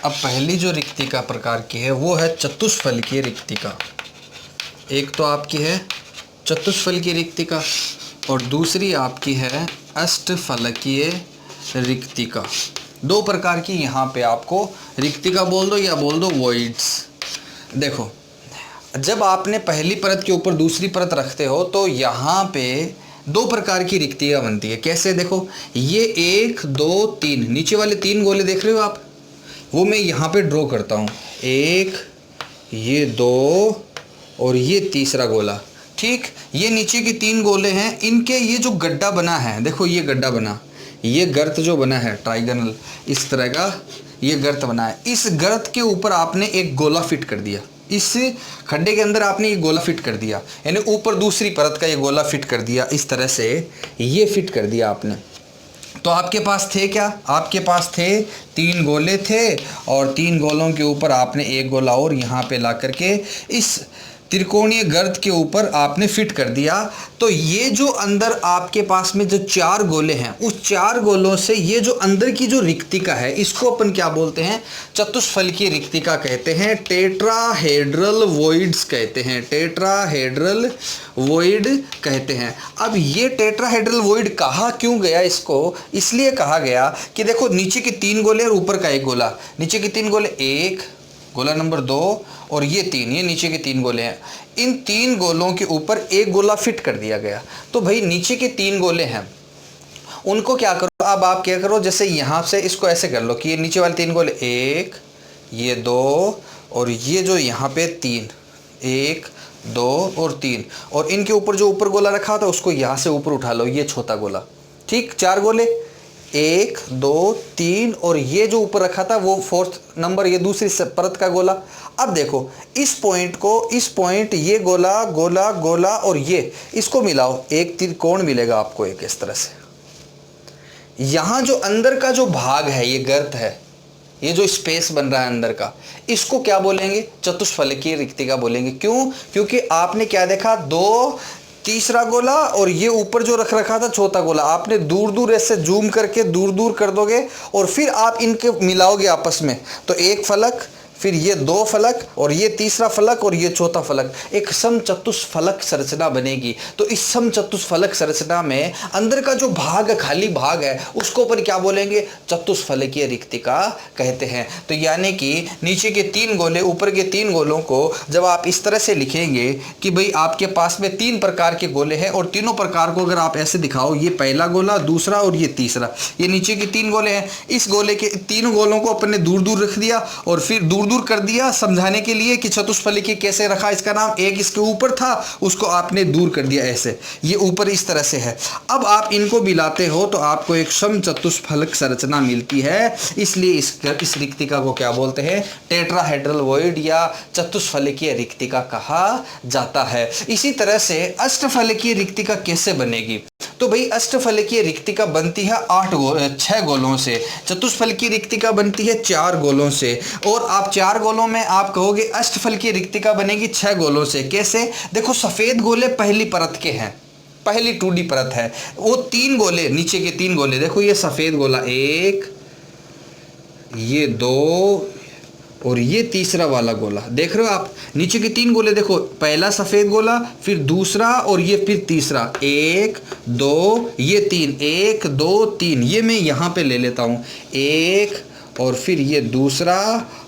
अब पहली जो रिक्तिका प्रकार की है वो है चतुष्फलकीय रिक्तिका। एक तो आपकी है चतुष्फलकीय रिक्तिका और दूसरी आपकी है अष्टफलकीय रिक्तिका। दो प्रकार की यहाँ पे आपको रिक्तिका बोल दो या बोल दो वॉइड्स। देखो, जब आपने पहली परत के ऊपर दूसरी परत रखते हो तो यहाँ पे दो प्रकार की रिक्तिका बनती है। कैसे? देखो, ये 1 2 3 नीचे वाले 3 गोले देख रहे हो आप, वो मैं यहाँ पे ड्रॉ करता हूँ। 1, ये 2 और ये तीसरा गोला। ठीक, ये नीचे के 3 गोले हैं, इनके ये जो गड्ढा बना है, देखो ये गड्ढा बना, ये गर्त जो बना है ट्राइगोनल, इस तरह का ये गर्त बना है। इस गर्त के ऊपर आपने एक गोला फिट कर दिया, इस खड्डे के अंदर आपने ये गोला फिट कर दिया, यानी ऊपर दूसरी परत का ये गोला फिट कर दिया। इस तरह से ये फिट कर दिया आपने। तो आपके पास थे क्या? आपके पास थे 3 गोले थे और 3 गोलों के ऊपर आपने एक गोला और यहाँ पे ला करके इस त्रिकोणीय गर्त के ऊपर आपने फिट कर दिया। तो ये जो अंदर आपके पास में जो 4 गोले हैं, उस 4 गोलों से ये जो अंदर की जो रिक्तिका है, इसको अपन क्या बोलते हैं? चतुष्फलकीय रिक्तिका कहते हैं, टेट्राहेड्रल वॉइड्स कहते हैं, टेट्राहेड्रल वॉइड कहते हैं। अब ये टेट्राहेड्रल वॉइड कहा क्यों गया इसको? इसलिए कहा गया कि देखो, नीचे के 3 गोले और ऊपर का एक गोला, नीचे के 3 गोले, 1 गोला नंबर 2 और ये 3, ये नीचे के 3 गोले हैं। इन 3 गोलों के ऊपर एक गोला फिट कर दिया गया। तो भाई नीचे के 3 गोले हैं, उनको क्या करो, अब आप क्या करो, जैसे यहाँ से इसको ऐसे कर लो कि ये नीचे वाले 3 गोले, 1 ये 2 और ये जो यहाँ पे 3, 1 2 और 3, और इनके ऊपर जो ऊपर गोला रखा था उसको यहाँ से ऊपर उठा लो, ये छोटा गोला। ठीक, 4 गोले, 1 2 3 और ये जो ऊपर रखा था वो 4th नंबर, ये दूसरी परत का गोला। अब देखो, इस पॉइंट को, इस पॉइंट, ये गोला गोला गोला और ये, इसको मिलाओ, एक त्रिकोण मिलेगा आपको एक इस तरह से। यहाँ जो अंदर का जो भाग है, ये गर्त है, ये जो स्पेस बन रहा है अंदर का, इसको क्या बोलेंगे? चतुष्फलकीय रिक्तिका बोलेंगे। क्यों? क्योंकि आपने क्या देखा, 2 तीसरा गोला और ये ऊपर जो रख रखा था छोटा गोला, आपने दूर दूर ऐसे जूम करके दूर दूर कर दोगे और फिर आप इनके मिलाओगे आपस में, तो एक फलक, फिर ये 2 फलक और ये तीसरा फलक और ये चौथा फलक, एक समचतुष्फलक संरचना बनेगी। तो इस समचतुष्फलक संरचना में अंदर का जो भाग है, खाली भाग है, उसको अपन क्या बोलेंगे? चतुष्फलकीय रिक्तिका कहते हैं। तो यानी कि नीचे के 3 गोले, ऊपर के 3 गोलों को जब आप इस तरह से लिखेंगे कि भाई आपके पास में 3 प्रकार के गोले हैं और तीनों प्रकार को अगर आप ऐसे दिखाओ, ये पहला गोला, दूसरा और ये तीसरा, ये नीचे के 3 गोले हैं, इस गोले के 3 गोलों को अपन ने दूर दूर रख दिया और फिर दूर दूर कर दिया समझाने के लिए कि चतुष्फलकीय कैसे रखा, इसका नाम, एक इसके ऊपर था उसको आपने दूर कर दिया ऐसे, ये ऊपर इस तरह से है। अब आप इनको मिलाते हो तो आपको एक समचतुष्फलक संरचना मिलती है, इसलिए इस रिक्तिका को क्या बोलते हैं? टेट्राहेड्रल वॉइड या चतुष्फलकीय रिक्तिका कहा जाता है। इसी तरह से अष्टफलकीय रिक्तिका कैसे बनेगी? तो भाई अष्टफलकीय रिक्तिका बनती है 6 गोलों से, चतुष्फलकीय रिक्तिका बनती है 4 गोलों से, और आप 4 गोलों में आप कहोगे अष्टफलकीय रिक्तिका बनेगी 6 गोलों से। कैसे? देखो, सफ़ेद गोले पहली परत के हैं, पहली 2D परत है, वो 3 गोले, नीचे के 3 गोले, देखो ये सफ़ेद गोला, 1 ये 2 और ये तीसरा वाला गोला, देख रहे हो आप, नीचे के 3 गोले, देखो पहला सफ़ेद गोला, फिर दूसरा और ये फिर तीसरा, 1 2 ये 3, 1 2 3, ये मैं यहाँ पे ले लेता हूँ, 1 और फिर ये दूसरा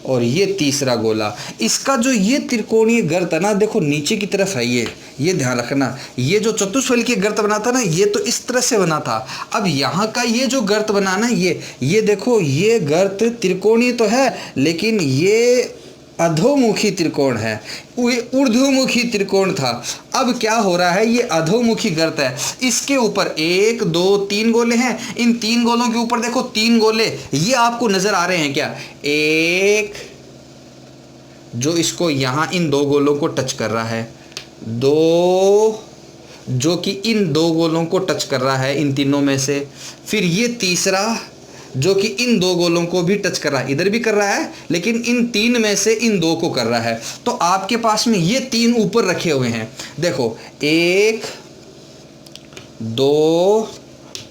और ये तीसरा गोला। इसका जो ये त्रिकोणीय गर्त है ना, देखो नीचे की तरफ है ये ध्यान रखना, ये जो चतुष्फलकीय गर्त बना था ना, ये तो इस तरह से बना था। अब यहाँ का ये जो गर्त बना ना, ये देखो, ये गर्त त्रिकोणीय तो है लेकिन ये अधोमुखी त्रिकोण है, ये ऊर्ध्वमुखी त्रिकोण था। अब क्या हो रहा है, ये अधोमुखी गर्त है, इसके ऊपर 1 2 3 गोले हैं, इन 3 गोलों के ऊपर देखो 3 गोले, ये आपको नजर आ रहे हैं क्या? एक जो इसको यहाँ इन 2 गोलों को टच कर रहा है, 2 जो कि इन 2 गोलों को टच कर रहा है इन तीनों में से, फिर ये तीसरा जो कि इन 2 गोलों को भी टच कर रहा है, इधर भी कर रहा है लेकिन इन 3 में से इन 2 को कर रहा है। तो आपके पास में ये 3 ऊपर रखे हुए हैं, देखो 1 2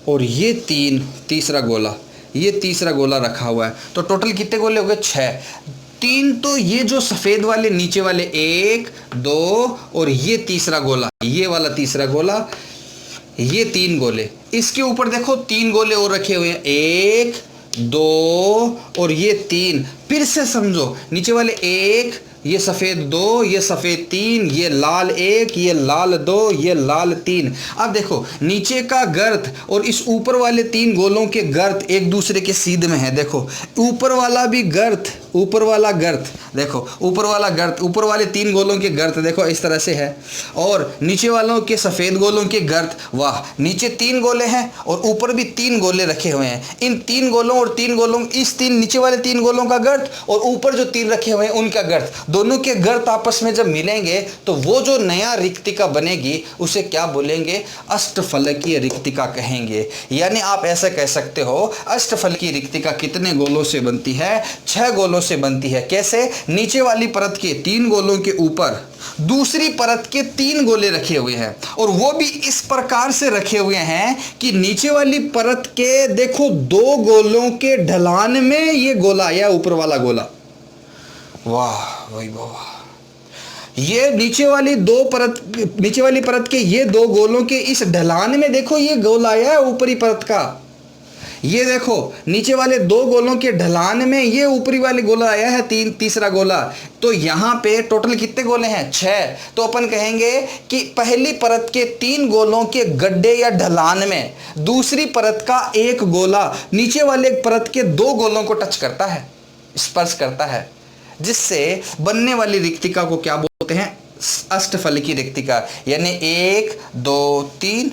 और ये 3, तीसरा गोला, ये तीसरा गोला रखा हुआ है। तो टोटल कितने गोले हो गए? 6। 3 तो ये जो सफ़ेद वाले नीचे वाले 1 2 और ये तीसरा गोला, ये वाला तीसरा गोला, ये 3 गोले। इसके ऊपर देखो 3 गोले और रखे हुए हैं, 1 2 और ये 3। फिर से समझो, नीचे वाले 1, ये सफ़ेद 2, ये सफ़ेद 3, ये लाल 1, ये लाल 2, ये लाल 3। अब देखो नीचे का गर्त और इस ऊपर वाले 3 गोलों के गर्त एक दूसरे के सीध में है। देखो ऊपर वाला भी गर्त, ऊपर वाला गर्त देखो, ऊपर वाला गर्त, ऊपर वाले 3 गोलों के गर्त देखो इस तरह से है, और नीचे वालों के सफ़ेद गोलों के गर्त, वाह, नीचे 3 गोले हैं और ऊपर भी 3 गोले रखे हुए हैं। इन 3 गोलों और 3 गोलों, इस 3 नीचे वाले 3 गोलों का गर्त और ऊपर जो 3 रखे हुए हैं उनका गर्त, दोनों के गर्त आपस में जब मिलेंगे तो वो जो नया रिक्तिका बनेगी उसे क्या बोलेंगे? अष्टफलकीय रिक्तिका कहेंगे। यानी आप ऐसा कह सकते हो, अष्टफलकीय रिक्तिका कितने गोलों से बनती है? 6 गोलों से बनती है। कैसे? नीचे वाली परत के 3 गोलों के ऊपर दूसरी परत के 3 गोले रखे हुए हैं, और वो भी इस प्रकार से रखे हुए हैं कि नीचे वाली परत के देखो 2 गोलों के ढलान में ये गोला आया, ऊपर वाला गोला, वाह वही वाह। ये नीचे वाली परत के ये 2 गोलों के इस ढलान में देखो ये गोला आया है ऊपरी परत का। ये देखो नीचे वाले 2 गोलों के ढलान में ये ऊपरी वाले गोला आया है, तीसरा गोला। तो यहाँ पे टोटल कितने गोले हैं? 6। तो अपन कहेंगे कि पहली परत के 3 गोलों के गड्ढे या ढलान में दूसरी परत का 1 गोला नीचे वाले परत के 2 गोलों को टच करता है, स्पर्श करता है, जिससे बनने वाली रिक्तिका को क्या बोलते हैं? अष्टफलकीय रिक्तिका। यानी 1 2 3,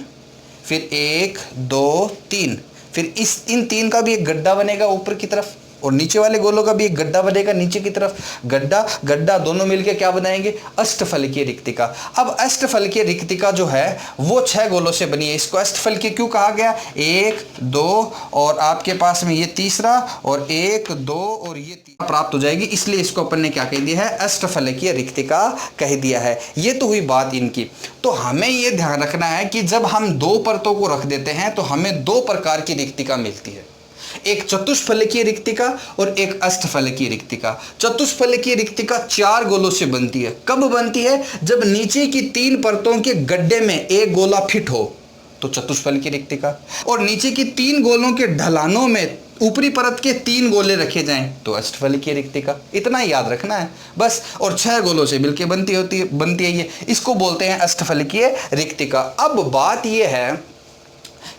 फिर 1 2 3, फिर इन 3 का भी एक गड्ढा बनेगा ऊपर की तरफ, और नीचे वाले गोलों का भी एक गड्ढा बनेगा नीचे की तरफ। गड्ढा गड्ढा दोनों मिलके क्या बनाएंगे? अष्टफलकीय रिक्तिका। अब अष्टफलकीय रिक्तिका जो है वो 6 गोलों से बनी है। इसको अष्टफलकीय क्यों कहा गया? 1 2 और आपके पास में ये तीसरा, और 1 2 और ये तीसरा प्राप्त हो जाएगी, इसलिए इसको अपन ने क्या कह दिया है? अष्टफलकीय रिक्तिका कह दिया है। ये तो हुई बात इनकी। तो हमें ये ध्यान रखना है कि जब हम 2 परतों को रख देते हैं तो हमें 2 प्रकार की रिक्तिका मिलती है, एक चतुष्फलकीय रिक्तिका और एक अष्टफलकीय रिक्तिका। चतुष्फलकीय रिक्तिका 4 गोलों से बनती है। कब बनती है? जब नीचे की 3 परतों के गड्ढे में 1 गोला फिट हो तो चतुष्फलकीय रिक्तिका, और नीचे की 3 गोलों के ढलानों में ऊपरी परत के 3 गोले रखे जाएं तो अष्टफलकीय रिक्तिका। इतना ही याद रखना है बस, और 6 गोलों से मिलकर बनती है ये, इसको बोलते हैं अष्टफलकीय रिक्तिका। अब बात यह है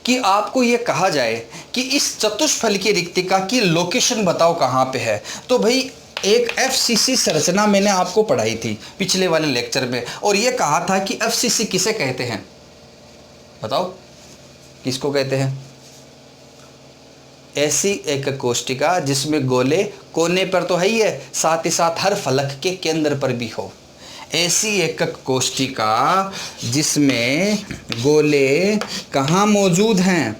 कि आपको ये कहा जाए कि इस चतुष्फलकीय रिक्तिका की लोकेशन बताओ कहाँ पे है, तो भाई एक एफसीसी संरचना मैंने आपको पढ़ाई थी पिछले वाले लेक्चर में, और ये कहा था कि एफसीसी किसे कहते हैं? बताओ किसको कहते हैं? ऐसी एक कोष्टिका जिसमें गोले कोने पर तो है ही है, साथ ही साथ हर फलक के केंद्र पर भी हो। ऐसी एक कोष्टिका जिसमें गोले कहाँ मौजूद हैं?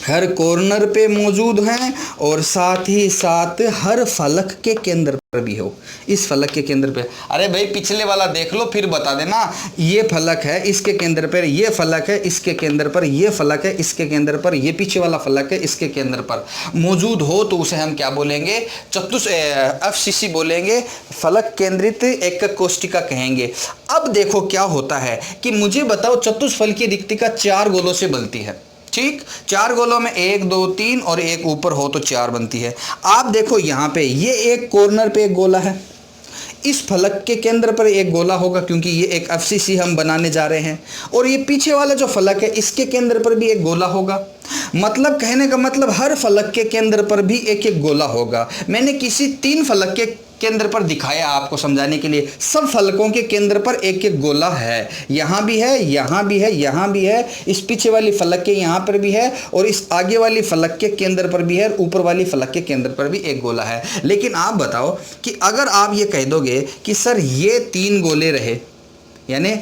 हर कॉर्नर पे मौजूद हैं, और साथ ही साथ हर फलक के केंद्र पर भी हो। इस फलक के केंद्र पे, अरे भाई पिछले वाला देख लो फिर बता देना। ये फलक है इसके केंद्र पर, ये फलक है इसके केंद्र पर, ये फलक है इसके केंद्र पर, ये पीछे वाला फलक है इसके केंद्र पर मौजूद हो तो उसे हम क्या बोलेंगे? एफसीसी बोलेंगे, फलक केंद्रित एक कोष्टिका कहेंगे। अब देखो क्या होता है कि मुझे बताओ, चतुष्फलकीय रिक्तिका 4 गोलों से बनती है, ठीक? 4 गोलों में 1 2 3 और एक ऊपर हो तो 4 बनती है। आप देखो यहाँ पे ये एक कॉर्नर पे एक गोला है, इस फलक के केंद्र पर एक गोला होगा क्योंकि ये एक एफसीसी हम बनाने जा रहे हैं, और ये पीछे वाला जो फलक है इसके केंद्र पर भी एक गोला होगा। मतलब कहने का मतलब हर फलक के केंद्र पर भी एक एक गोला होगा। मैंने किसी 3 फलक के केंद्र पर दिखाया आपको समझाने के लिए। सब फलकों के केंद्र पर एक एक गोला है, यहाँ भी है, यहाँ भी है, यहाँ भी है, इस पीछे वाली फलक के यहाँ पर भी है, और इस आगे वाली फलक के केंद्र पर भी है, और ऊपर वाली फलक के केंद्र पर भी एक गोला है। लेकिन आप बताओ कि अगर आप ये कह दोगे कि सर ये 3 गोले रहे, यानी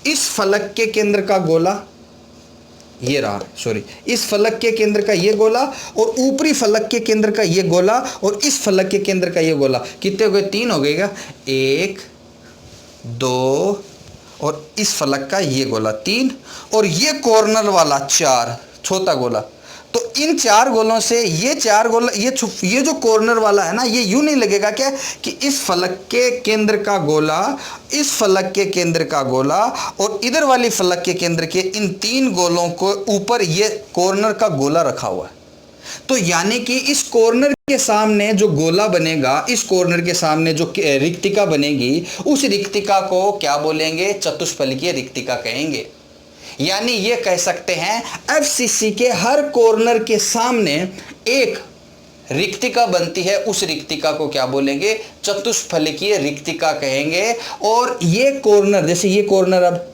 इस फलक के केंद्र का गोला ये रहा, सॉरी, इस फलक के केंद्र का ये गोला, और ऊपरी फलक के केंद्र का ये गोला, और इस फलक के केंद्र का ये गोला, कितने हो गए? 3 हो गएगा। 1 2 और इस फलक का ये गोला 3, और ये कॉर्नर वाला 4 छोटा गोला। तो इन 4 गोलों से ये 4 गोला, ये जो कॉर्नर वाला है ना, ये यूं नहीं लगेगा क्या कि इस फलक के केंद्र का गोला, इस फलक के केंद्र का गोला और इधर वाली फलक के केंद्र के इन 3 गोलों को ऊपर ये कॉर्नर का गोला रखा हुआ है। तो यानी कि इस कॉर्नर के सामने जो गोला बनेगा, इस कॉर्नर के सामने जो रिक्तिका बनेगी, उस रिक्तिका को क्या बोलेंगे? चतुष्फलकीय रिक्तिका कहेंगे। यानी ये कह सकते हैं एफसीसी के हर कॉर्नर के सामने एक रिक्तिका बनती है, उस रिक्तिका को क्या बोलेंगे? चतुष्फलकीय रिक्तिका कहेंगे। और ये कॉर्नर, जैसे ये कॉर्नर, अब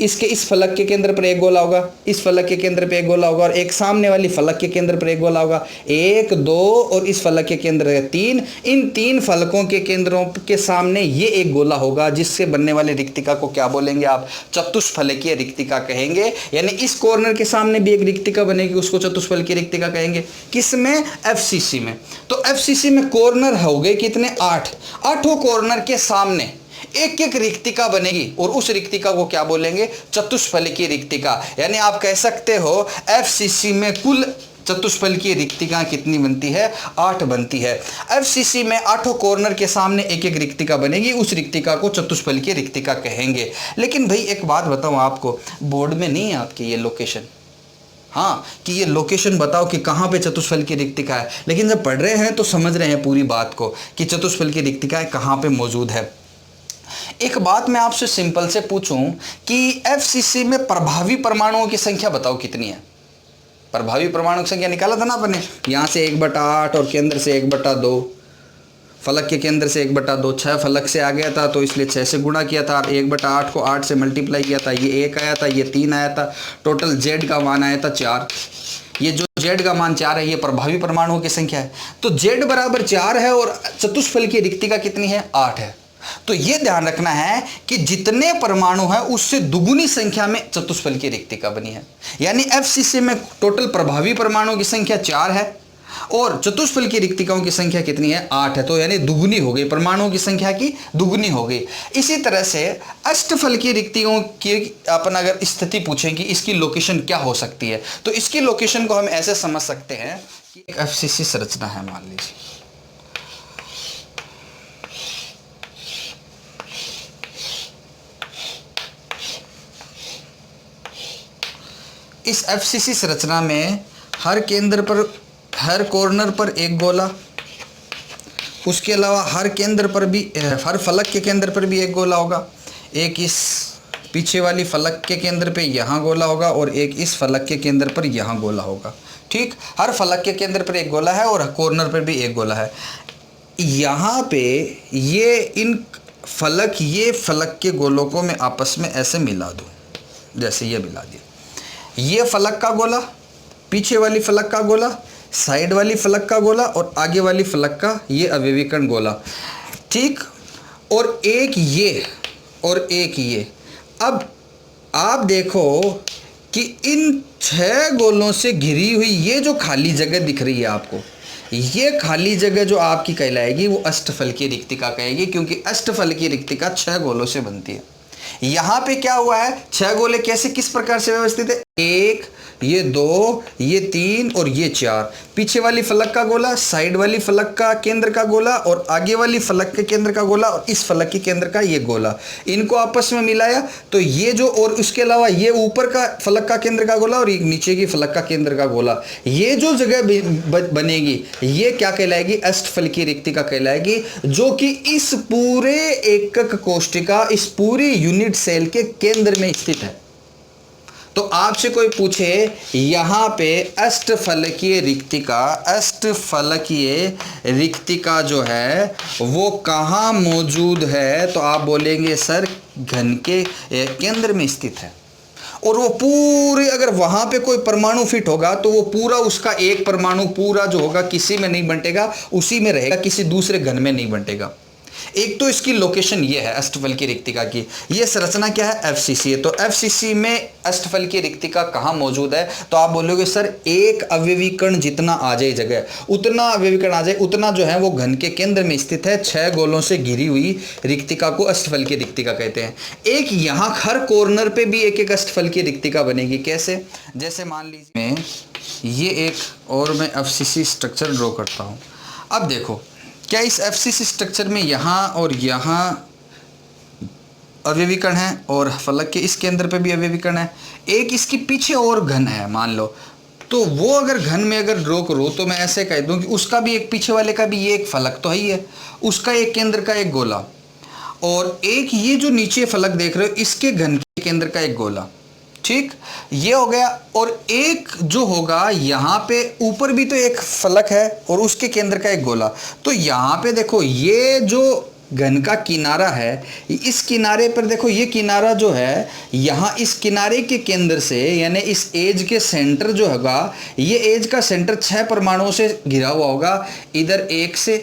इसके इस फलक के केंद्र पर एक गोला होगा, इस फलक के केंद्र पर एक गोला होगा और एक सामने वाली फलक के केंद्र पर एक गोला होगा, 1 2 और इस फलक के केंद्र है 3। इन 3 फलकों के केंद्रों के सामने ये एक गोला होगा, जिससे बनने वाली रिक्तिका को क्या बोलेंगे आप? चतुष्फलकीय रिक्तिका कहेंगे। यानी इस कॉर्नर के सामने भी एक रिक्तिका बनेगी, उसको चतुष्फलकीय रिक्तिका कहेंगे। किसमें? एफसीसी में। तो एफसीसी में कॉर्नर हो गए कितने? 8। 8 कॉर्नर के सामने एक एक रिक्तिका बनेगी और उस रिक्तिका को क्या बोलेंगे? चतुष्फलकीय रिक्तिका। यानी आप कह सकते हो एफसीसी में कुल चतुष्फलकीय रिक्तिका कितनी बनती है? 8 बनती है। एफसीसी में 8 कॉर्नर के सामने एक एक रिक्तिका बनेगी, उस रिक्तिका को चतुष्फलकीय रिक्तिका कहेंगे। लेकिन भाई एक बात बताऊं आपको, बोर्ड में नहीं है आपके ये लोकेशन, हाँ, कि ये लोकेशन बताओ कि कहाँ पे चतुष्फलकीय रिक्तिका है, लेकिन जब पढ़ रहे हैं तो समझ रहे हैं पूरी बात को कि चतुष्फलकीय रिक्तिका कहाँ पे मौजूद है। एक बात मैं आपसे सिंपल से पूछूं कि एफसीसी में प्रभावी परमाणुओं की संख्या बताओ कितनी है? प्रभावी परमाणु की संख्या निकाला था ना अपने, यहाँ से 1/8 और केंद्र से 1/2, फलक के केंद्र से 1/2, 6 फलक से आ गया था तो इसलिए 6 से गुणा किया था, 1/8 को 8 से मल्टीप्लाई किया था, ये 1 आया था, ये 3 आया था, टोटल जेड का मान आया था 4। ये जो जेड का मान 4 है, ये प्रभावी परमाणुओं की संख्या है। तो जेड बराबर 4 है और चतुष्फलकीय रिक्तिका कितनी है? 8 है। तो यह ध्यान रखना है कि जितने परमाणु हैं उससे दुगुनी संख्या में चतुष्फलकीय रिक्तिका बनी है। यानी एफसीसी में टोटल प्रभावी परमाणुओं की संख्या 4 है और चतुष्फलकीय रिक्तिकाओं की संख्या कितनी है? 8 है। तो यानी दुगुनी हो गई, परमाणुओं की संख्या की दुगुनी हो गई। इसी तरह से अष्टफलकीय रिक्तिकाओं की अपन अगर स्थिति पूछें कि इसकी लोकेशन क्या हो सकती है, तो इसकी लोकेशन को हम ऐसे समझ सकते हैं कि एक एफसीसी संरचना है, मान लीजिए इस एफसीसी संरचना में हर केंद्र पर, हर कॉर्नर पर एक गोला, उसके अलावा हर केंद्र पर भी, हर फलक के केंद्र पर भी एक गोला होगा। एक इस पीछे वाली फलक के केंद्र पे यहाँ गोला होगा और एक इस फलक के केंद्र पर यहाँ गोला होगा। ठीक, हर फलक के केंद्र पर एक गोला है और कॉर्नर पर भी एक गोला है। यहाँ पे ये ये फलक के गोलों को मैं आपस में ऐसे मिला दूँ, जैसे ये मिला दिया। ये फलक का गोला, पीछे वाली फलक का गोला, साइड वाली फलक का गोला और आगे वाली फलक का ये अवयवीकरण गोला। ठीक, और एक ये और एक ये। अब आप देखो कि इन 6 गोलों से घिरी हुई ये जो खाली जगह दिख रही है आपको, ये खाली जगह जो आपकी कहलाएगी वो अष्टफलकीय रिक्तिका कहेगी, क्योंकि अष्टफलकीय रिक्तिका 6 गोलों से बनती है। यहां पे क्या हुआ है? 6 गोले कैसे, किस प्रकार से व्यवस्थित है? 1, ये 2, ये 3 और ये 4। पीछे वाली फलक का गोला, साइड वाली फलक का केंद्र का गोला और आगे वाली फलक के केंद्र का गोला और इस फलक के केंद्र का ये गोला, इनको आपस में मिलाया तो ये जो, और उसके अलावा ये ऊपर का फलक का केंद्र का गोला और नीचे की फलक का केंद्र का गोला, ये जो जगह बनेगी ये क्या कहलाएगी? अष्टफलकीय रिक्तिका कहलाएगी, जो कि इस पूरे एकक कोष्टिका, इस पूरी यूनिट सेल के केंद्र में स्थित है। तो आपसे कोई पूछे यहाँ पे अष्टफलकीय रिक्तिका जो है वो कहाँ मौजूद है, तो आप बोलेंगे सर घन के केंद्र में स्थित है। और वो पूरे, अगर वहाँ पे कोई परमाणु फिट होगा तो वो पूरा, उसका एक परमाणु पूरा जो होगा किसी में नहीं बंटेगा, उसी में रहेगा, किसी दूसरे घन में नहीं बंटेगा। एक तो इसकी लोकेशन ये है अष्टफलकीय रिक्तिका की। ये संरचना क्या है? एफसीसी है। तो एफसीसी में अष्टफलकीय रिक्तिका कहाँ मौजूद है? तो आप बोलोगे सर एक अवयवीकरण जितना आ जाए जगह, उतना अवयवीकरण आ जाए, उतना जो है वो घन के केंद्र में स्थित है। 6 गोलों से घिरी हुई रिक्तिका को अष्टफलकीय रिक्तिका कहते हैं। एक यहाँ हर कॉर्नर पे भी एक एक अष्टफलकीय रिक्तिका बनेगी। कैसे? जैसे मान लीजिए ये एक और मैं FCC स्ट्रक्चर ड्रॉ करता हूँ। अब देखो, क्या इस FCC स्ट्रक्चर में यहाँ और यहाँ अवयवी कण है और फलक के इस केंद्र पे भी अवयवी कण है। एक इसके पीछे और घन है मान लो, तो वो अगर घन में अगर ड्रॉ करो तो मैं ऐसे कह दूं कि उसका भी एक पीछे वाले का भी ये एक फलक तो है ही है, उसका एक केंद्र का एक गोला, और एक ये जो नीचे फलक देख रहे हो इसके घन के केंद्र का एक गोला। ठीक, ये हो गया। और एक जो होगा यहाँ पे ऊपर भी तो एक फलक है और उसके केंद्र का एक गोला। तो यहाँ पे देखो ये जो घन का किनारा है, इस किनारे पर देखो, ये किनारा जो है यहाँ इस किनारे के केंद्र से, यानी इस एज के सेंटर जो होगा, ये एज का सेंटर 6 परमाणुओं से घिरा हुआ होगा। इधर 1 से,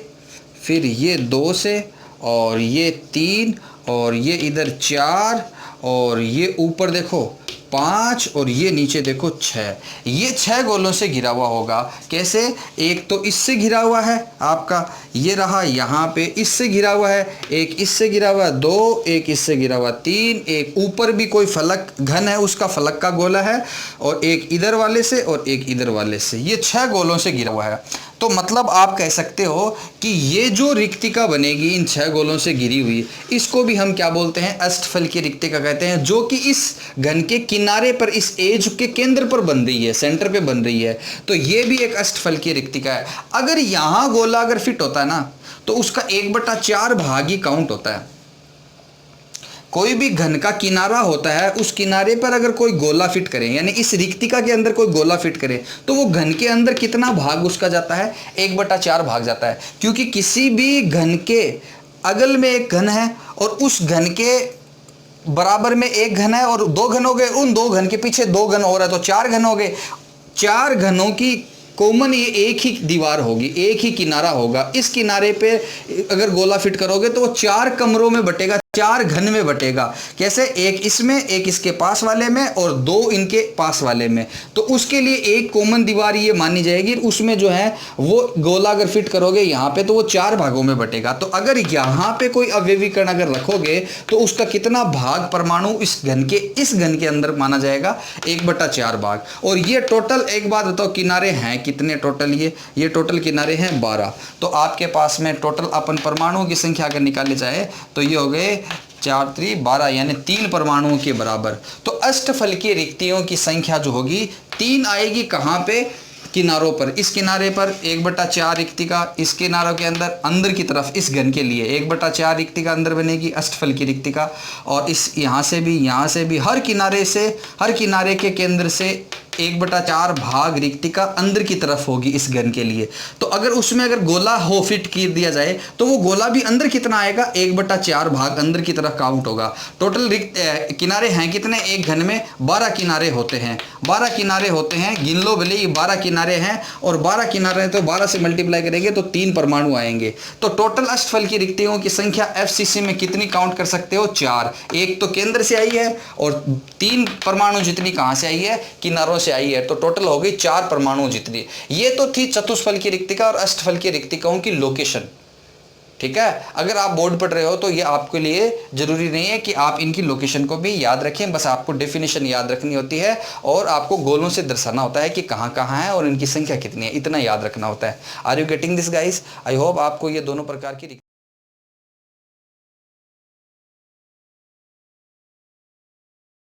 फिर ये 2 से, और ये 3, और ये इधर 4, और ये ऊपर देखो 5, और ये नीचे देखो 6। ये 6 गोलों से घिरा हुआ होगा। कैसे? एक तो इससे घिरा हुआ है आपका, ये रहा यहाँ पे इससे घिरा हुआ है, एक इससे घिरा हुआ है 2, एक इससे घिरा हुआ 3, एक ऊपर भी कोई फलक घन है उसका फलक का गोला है, और एक इधर वाले से और एक इधर वाले से। ये 6 गोलों से घिरा हुआ है। तो मतलब आप कह सकते हो कि ये जो रिक्तिका बनेगी इन 6 गोलों से घिरी हुई, इसको भी हम क्या बोलते हैं? अष्टफलकीय रिक्तिका कहते हैं, जो कि इस घन के किनारे पर, इस एज के केंद्र पर बन रही है, सेंटर पे बन रही है। तो ये भी एक अष्टफलकीय रिक्तिका है। अगर यहाँ गोला अगर फिट होता है ना, तो उसका 1/4 भाग ही काउंट होता है। कोई भी घन का किनारा होता है, उस किनारे पर अगर कोई गोला फिट करे, यानी इस रिक्तिका के अंदर कोई गोला फिट करे, तो वो घन के अंदर कितना भाग उसका जाता है? 1/4 भाग जाता है। क्योंकि किसी भी घन के अगल में एक घन है और उस घन के बराबर में एक घन है, और 2 घन हो गए, उन 2 घन के पीछे 2 घन हो रहा है, तो 4 घन हो गए। 4 घनों की कॉमन ये एक ही दीवार होगी, एक ही किनारा होगा। इस किनारे पे अगर गोला फिट करोगे तो वो 4 कमरों में बटेगा, 4 घन में बटेगा। कैसे? एक इसमें, एक इसके पास वाले में, और 2 इनके पास वाले में। तो उसके लिए एक कॉमन दीवार ये मानी जाएगी। उसमें जो है वो गोला अगर फिट करोगे यहाँ पे, तो वो 4 भागों में बटेगा। तो अगर यहाँ पे कोई अवयवीकरण अगर रखोगे तो उसका कितना भाग परमाणु इस घन के अंदर माना जाएगा? 1/4 भाग। और ये टोटल, एक बात बताओ, किनारे हैं कितने टोटल? ये टोटल किनारे हैं 12। तो आपके पास में टोटल अपन परमाणुओं की संख्या अगर निकाले जाए तो ये हो गए 4 3 12, यानी 3 परमाणुओं के बराबर। तो अष्टफलकीय रिक्तियों की संख्या जो होगी 3 आएगी। कहाँ पे? किनारों पर। इस किनारे पर 1/4 रिक्तिका, इस किनारों के अंदर की तरफ इस घन के लिए 1/4 रिक्तिका अंदर बनेगी, अष्टफलकीय रिक्तिका। और इस यहाँ से भी हर किनारे के केंद्र से 1/4 भाग रिक्तिका अंदर की तरफ होगी इस घन के लिए। तो अगर उसमें अगर गोला हो फिट कर दिया जाए तो वो गोला भी अंदर कितना आएगा? 1/4 भाग अंदर की तरफ काउंट होगा। टोटल किनारे हैं कितने? एक घन में 12 किनारे होते हैं। 12 किनारे होते हैं, गिन लो भले ही 12 किनारे हैं, और 12 किनारे हैं तो 12 से मल्टीप्लाई करेंगे तो 3 परमाणु आएंगे। तो टोटल अष्टफलकीय रिक्तियों की संख्या FCC में कितनी काउंट कर सकते हो? 4। एक तो केंद्र से आई है और 3 परमाणु जितनी कहाँ से आई है? किनारों से आई है। तो टोटल हो गई 4 परमाणु जितनी। ये तो थी चतुष्फलकीय रिक्तिका और अष्टफलकीय रिक्तिकाओं की लोकेशन। ठीक है, अगर आप बोर्ड पढ़ रहे हो तो ये आपके लिए जरूरी नहीं है कि आप इनकी लोकेशन को भी याद रखें, बस आपको डेफिनेशन याद रखनी होती है और आपको गोलों से दर्शाना होता है कि कहाँ कहाँ है और इनकी संख्या कितनी है, इतना याद रखना होता है। Are you getting this guys? I hope आपको ये दोनों प्रकार की